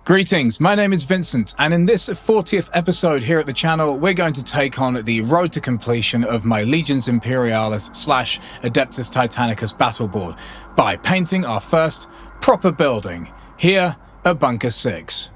Greetings, my name is Vincent, and in this 40th episode here at the channel, we're going to take on the road to completion of my Legions Imperialis / Adeptus Titanicus battleboard by painting our first proper building here at Bunker 6.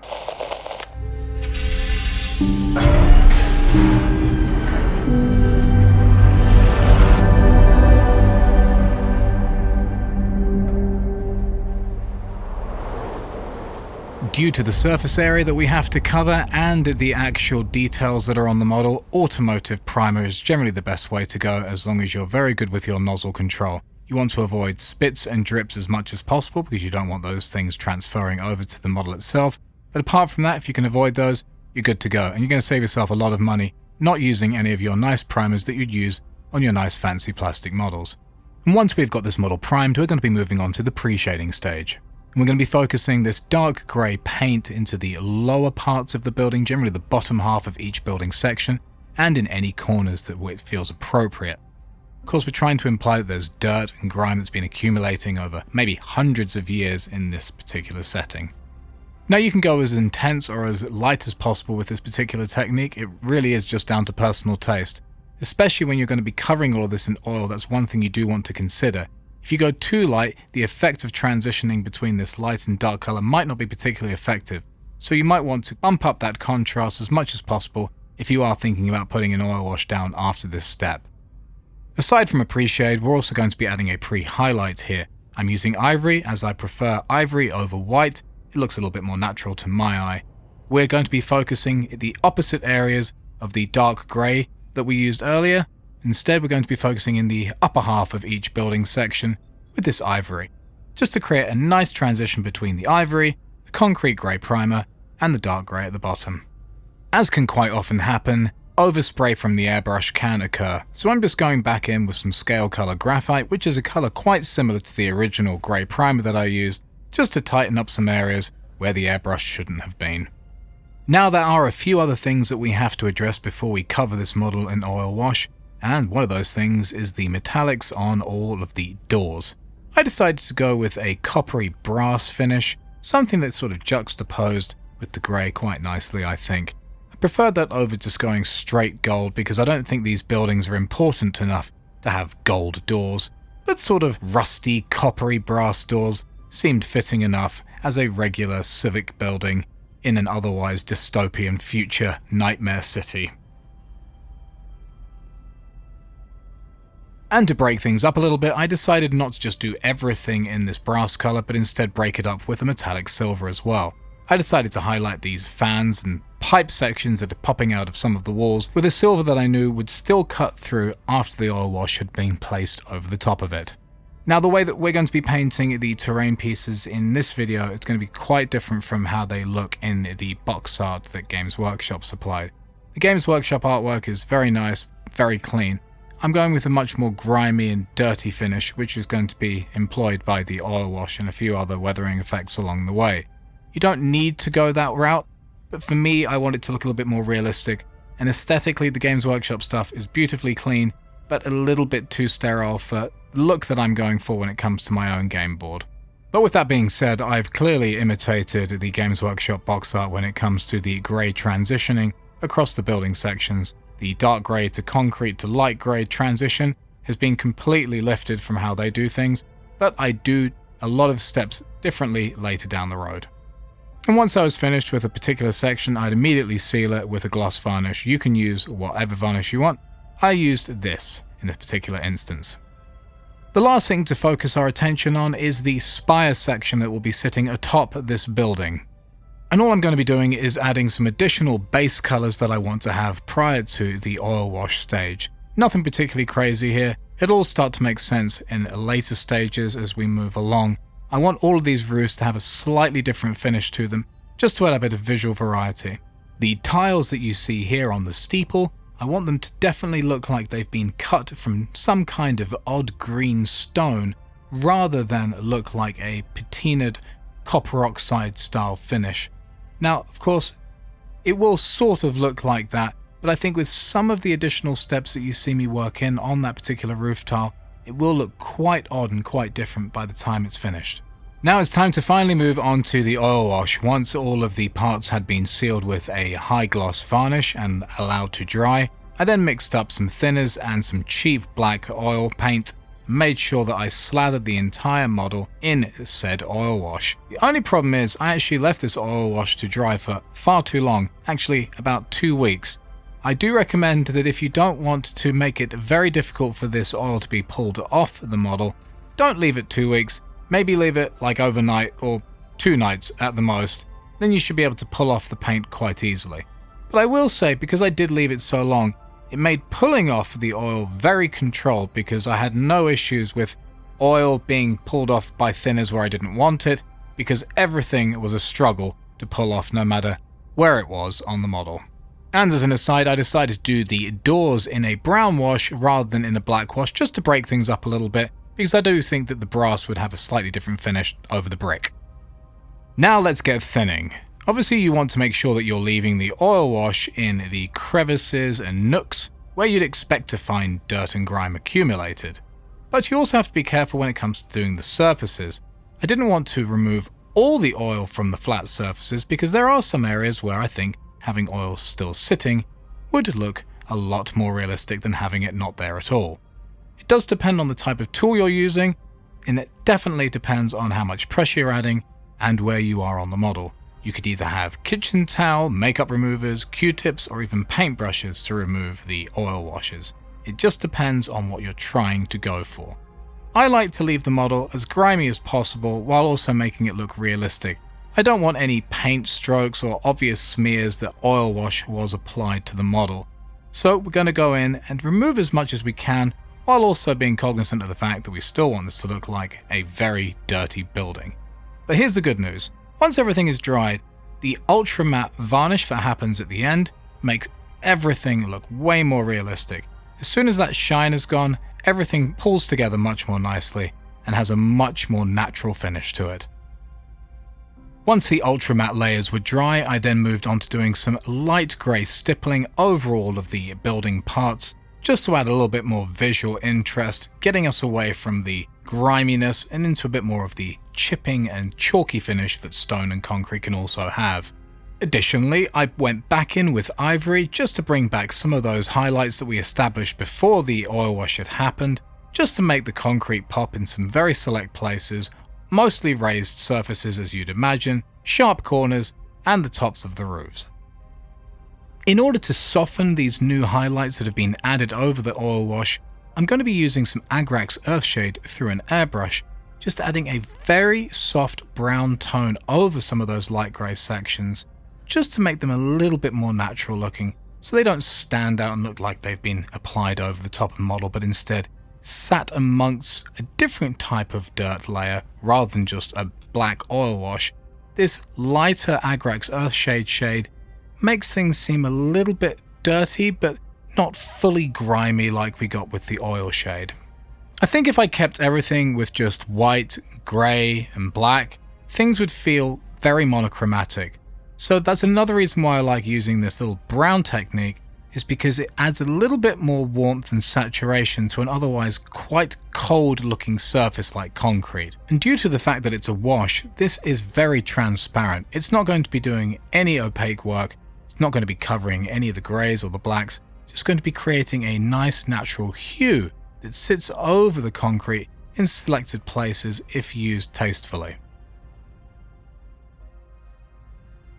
Due to the surface area that we have to cover and the actual details that are on the model, automotive primer is generally the best way to go as long as you're very good with your nozzle control. You want to avoid spits and drips as much as possible because you don't want those things transferring over to the model itself. But apart from that, if you can avoid those, you're good to go, and you're going to save yourself a lot of money not using any of your nice primers that you'd use on your nice fancy plastic models. And once we've got this model primed, we're going to be moving on to the pre-shading stage. And we're going to be focusing this dark grey paint into the lower parts of the building, generally the bottom half of each building section, and in any corners that it feels appropriate. Of course, we're trying to imply that there's dirt and grime that's been accumulating over maybe hundreds of years in this particular setting. Now you can go as intense or as light as possible with this particular technique. It really is just down to personal taste. Especially when you're going to be covering all of this in oil, that's one thing you do want to consider. If you go too light, the effect of transitioning between this light and dark color might not be particularly effective, so you might want to bump up that contrast as much as possible if you are thinking about putting an oil wash down after this step. Aside from a pre-shade, we're also going to be adding a pre-highlight here. I'm using ivory as I prefer ivory over white. It looks a little bit more natural to my eye. We're going to be focusing the opposite areas of the dark grey that we used earlier. Instead, we're going to be focusing in the upper half of each building section with this ivory, just to create a nice transition between the ivory, the concrete grey primer, and the dark grey at the bottom. As can quite often happen, overspray from the airbrush can occur, so I'm just going back in with some scale colour graphite, which is a colour quite similar to the original grey primer that I used, just to tighten up some areas where the airbrush shouldn't have been. Now there are a few other things that we have to address before we cover this model in oil wash, and one of those things is the metallics on all of the doors. I decided to go with a coppery brass finish, something that's sort of juxtaposed with the grey quite nicely, I think. I prefer that over just going straight gold because I don't think these buildings are important enough to have gold doors, but sort of rusty coppery brass doors seemed fitting enough as a regular civic building in an otherwise dystopian future nightmare city. And to break things up a little bit, I decided not to just do everything in this brass colour, but instead break it up with a metallic silver as well. I decided to highlight these fans and pipe sections that are popping out of some of the walls with a silver that I knew would still cut through after the oil wash had been placed over the top of it. Now the way that we're going to be painting the terrain pieces in this video is going to be quite different from how they look in the box art that Games Workshop supplied. The Games Workshop artwork is very nice, very clean. I'm going with a much more grimy and dirty finish, which is going to be employed by the oil wash and a few other weathering effects along the way. You don't need to go that route, but for me I want it to look a little bit more realistic, and aesthetically the Games Workshop stuff is beautifully clean, but a little bit too sterile for the look that I'm going for when it comes to my own game board. But with that being said, I've clearly imitated the Games Workshop box art when it comes to the grey transitioning across the building sections. The dark grey to concrete to light grey transition has been completely lifted from how they do things, but I do a lot of steps differently later down the road. And once I was finished with a particular section, I'd immediately seal it with a gloss varnish. You can use whatever varnish you want. I used this in this particular instance. The last thing to focus our attention on is the spire section that will be sitting atop this building. And all I'm going to be doing is adding some additional base colors that I want to have prior to the oil wash stage. Nothing particularly crazy here. It'll all start to make sense in later stages as we move along. I want all of these roofs to have a slightly different finish to them, just to add a bit of visual variety. The tiles that you see here on the steeple, I want them to definitely look like they've been cut from some kind of odd green stone, rather than look like a patinaed copper oxide style finish. Now, of course, it will sort of look like that, but I think with some of the additional steps that you see me work in on that particular roof tile, it will look quite odd and quite different by the time it's finished. Now it's time to finally move on to the oil wash. Once all of the parts had been sealed with a high gloss varnish and allowed to dry, I then mixed up some thinners and some cheap black oil paint, made sure that I slathered the entire model in said oil wash. The only problem is I actually left this oil wash to dry for far too long, actually about 2 weeks. I do recommend that if you don't want to make it very difficult for this oil to be pulled off the model, don't leave it 2 weeks. Maybe leave it like overnight or 2 nights at the most, then you should be able to pull off the paint quite easily. But I will say, because I did leave it so long, it made pulling off the oil very controlled because I had no issues with oil being pulled off by thinners where I didn't want it, because everything was a struggle to pull off no matter where it was on the model. And as an aside, I decided to do the doors in a brown wash rather than in a black wash just to break things up a little bit, because I do think that the brass would have a slightly different finish over the brick. Now let's get thinning. Obviously you want to make sure that you're leaving the oil wash in the crevices and nooks where you'd expect to find dirt and grime accumulated. But you also have to be careful when it comes to doing the surfaces. I didn't want to remove all the oil from the flat surfaces because there are some areas where I think having oil still sitting would look a lot more realistic than having it not there at all. It does depend on the type of tool you're using, and it definitely depends on how much pressure you're adding and where you are on the model. You could either have kitchen towel, makeup removers, Q-tips, or even paintbrushes to remove the oil washes. It just depends on what you're trying to go for. I like to leave the model as grimy as possible while also making it look realistic. I don't want any paint strokes or obvious smears that oil wash was applied to the model. So we're going to go in and remove as much as we can, while also being cognizant of the fact that we still want this to look like a very dirty building. But here's the good news. Once everything is dried, the ultra matte varnish that happens at the end makes everything look way more realistic. As soon as that shine is gone, everything pulls together much more nicely and has a much more natural finish to it. Once the ultra matte layers were dry, I then moved on to doing some light grey stippling over all of the building parts, just to add a little bit more visual interest, getting us away from the griminess and into a bit more of the chipping and chalky finish that stone and concrete can also have. Additionally, I went back in with ivory just to bring back some of those highlights that we established before the oil wash had happened, just to make the concrete pop in some very select places, mostly raised surfaces as you'd imagine, sharp corners, and the tops of the roofs. In order to soften these new highlights that have been added over the oil wash, I'm going to be using some Agrax Earthshade through an airbrush, just adding a very soft brown tone over some of those light grey sections, just to make them a little bit more natural looking, so they don't stand out and look like they've been applied over the top of the model, but instead sat amongst a different type of dirt layer rather than just a black oil wash. This lighter Agrax Earthshade shade makes things seem a little bit dirty, but not fully grimy like we got with the oil shade. I think if I kept everything with just white, grey, and black, things would feel very monochromatic. So that's another reason why I like using this little brown technique, is because it adds a little bit more warmth and saturation to an otherwise quite cold looking surface like concrete. And due to the fact that it's a wash, this is very transparent. It's not going to be doing any opaque work. It's not going to be covering any of the greys or the blacks. It's just going to be creating a nice natural hue that sits over the concrete in selected places if used tastefully.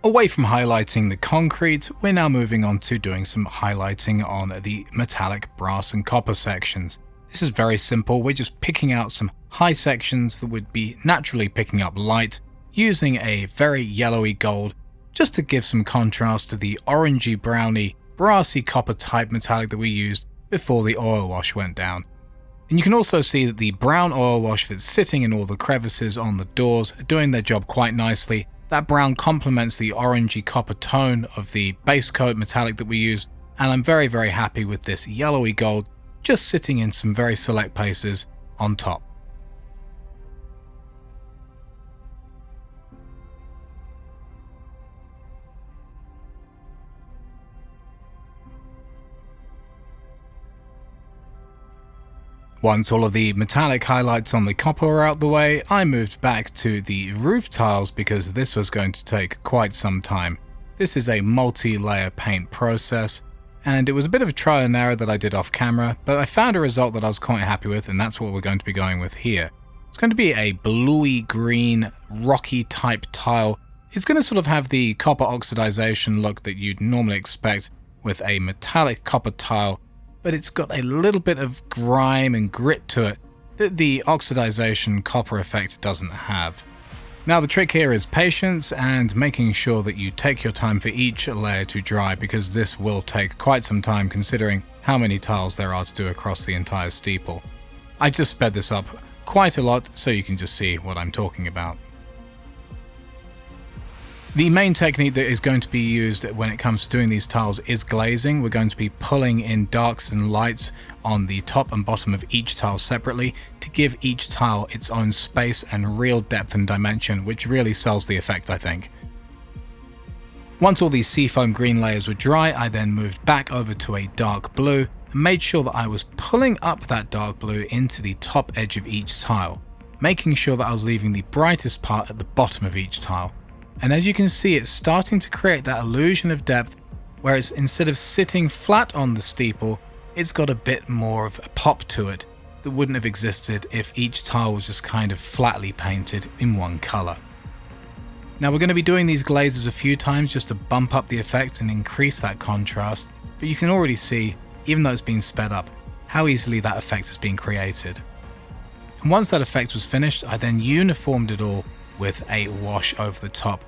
Away from highlighting the concrete, we're now moving on to doing some highlighting on the metallic brass and copper sections. This is very simple. We're just picking out some high sections that would be naturally picking up light, using a very yellowy gold just to give some contrast to the orangey browny brassy copper type metallic that we used before the oil wash went down. And you can also see that the brown oil wash that's sitting in all the crevices on the doors are doing their job quite nicely. That brown complements the orangey copper tone of the base coat metallic that we used, and I'm very, very happy with this yellowy gold just sitting in some very select places on top. Once all of the metallic highlights on the copper were out the way, I moved back to the roof tiles because this was going to take quite some time. This is a multi-layer paint process, and it was a bit of a trial and error that I did off camera, but I found a result that I was quite happy with, and that's what we're going to be going with here. It's going to be a bluey green, rocky type tile. It's going to sort of have the copper oxidization look that you'd normally expect with a metallic copper tile, but it's got a little bit of grime and grit to it that the oxidization copper effect doesn't have. Now the trick here is patience and making sure that you take your time for each layer to dry, because this will take quite some time considering how many tiles there are to do across the entire steeple. I just sped this up quite a lot so you can just see what I'm talking about. The main technique that is going to be used when it comes to doing these tiles is glazing. We're going to be pulling in darks and lights on the top and bottom of each tile separately to give each tile its own space and real depth and dimension, which really sells the effect, I think. Once all these seafoam green layers were dry, I then moved back over to a dark blue and made sure that I was pulling up that dark blue into the top edge of each tile, making sure that I was leaving the brightest part at the bottom of each tile. And as you can see, it's starting to create that illusion of depth, where it's, instead of sitting flat on the steeple, it's got a bit more of a pop to it that wouldn't have existed if each tile was just kind of flatly painted in one color. Now we're going to be doing these glazes a few times just to bump up the effect and increase that contrast, but you can already see, even though it's been sped up, how easily that effect has been created. And once that effect was finished, I then uniformed it all with a wash over the top.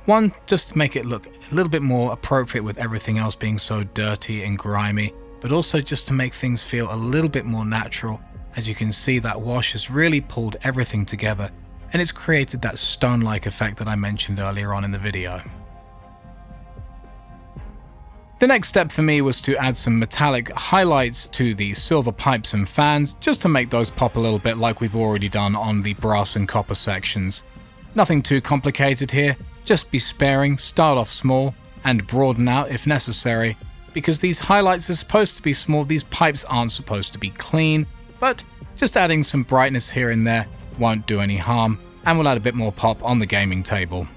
One, just to make it look a little bit more appropriate with everything else being so dirty and grimy, but also just to make things feel a little bit more natural. As you can see, that wash has really pulled everything together, and it's created that stone-like effect that I mentioned earlier on in the video. The next step for me was to add some metallic highlights to the silver pipes and fans, just to make those pop a little bit like we've already done on the brass and copper sections. Nothing too complicated here, just be sparing, start off small, and broaden out if necessary, because these highlights are supposed to be small, these pipes aren't supposed to be clean, but just adding some brightness here and there won't do any harm, and will add a bit more pop on the gaming table.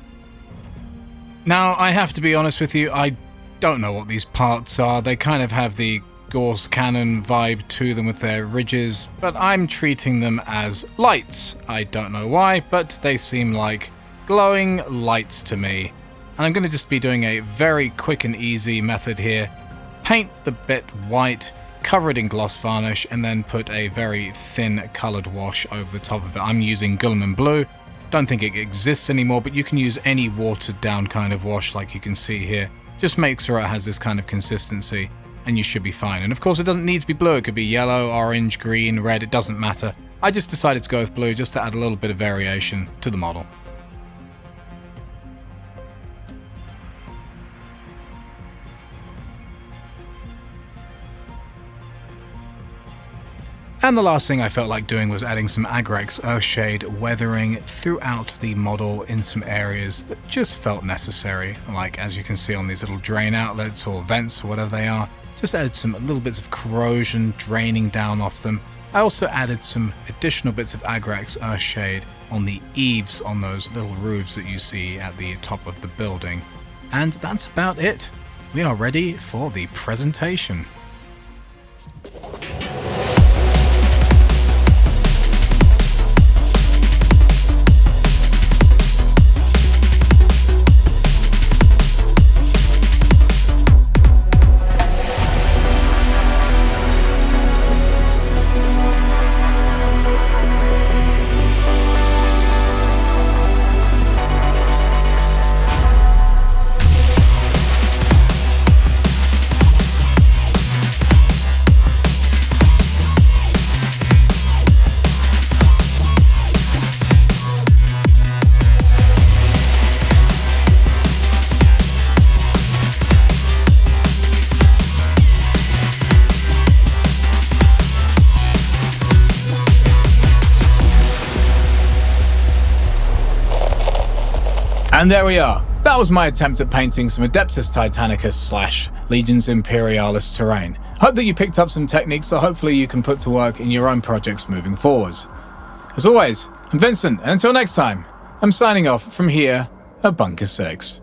Now, I have to be honest with you, I don't know what these parts are. They kind of have the Gauss cannon vibe to them with their ridges, but I'm treating them as lights. I don't know why, but they seem like glowing lights to me. And I'm going to just be doing a very quick and easy method here. Paint the bit white, cover it in gloss varnish, and then put a very thin colored wash over the top of it. I'm using Guilliman Blue. Don't think it exists anymore, but you can use any watered down kind of wash like you can see here. Just make sure it has this kind of consistency, and you should be fine. And of course, it doesn't need to be blue. It could be yellow, orange, green, red. It doesn't matter. I just decided to go with blue just to add a little bit of variation to the model. And the last thing I felt like doing was adding some Agrex Earthshade weathering throughout the model in some areas that just felt necessary, like as you can see on these little drain outlets or vents or whatever they are. Just added some little bits of corrosion draining down off them. I also added some additional bits of Agrex Earthshade on the eaves on those little roofs that you see at the top of the building. And that's about it. We are ready for the presentation. And there we are. That was my attempt at painting some Adeptus Titanicus / Legions Imperialis terrain. Hope that you picked up some techniques that hopefully you can put to work in your own projects moving forwards. As always, I'm Vincent, and until next time, I'm signing off from here at Bunker 6.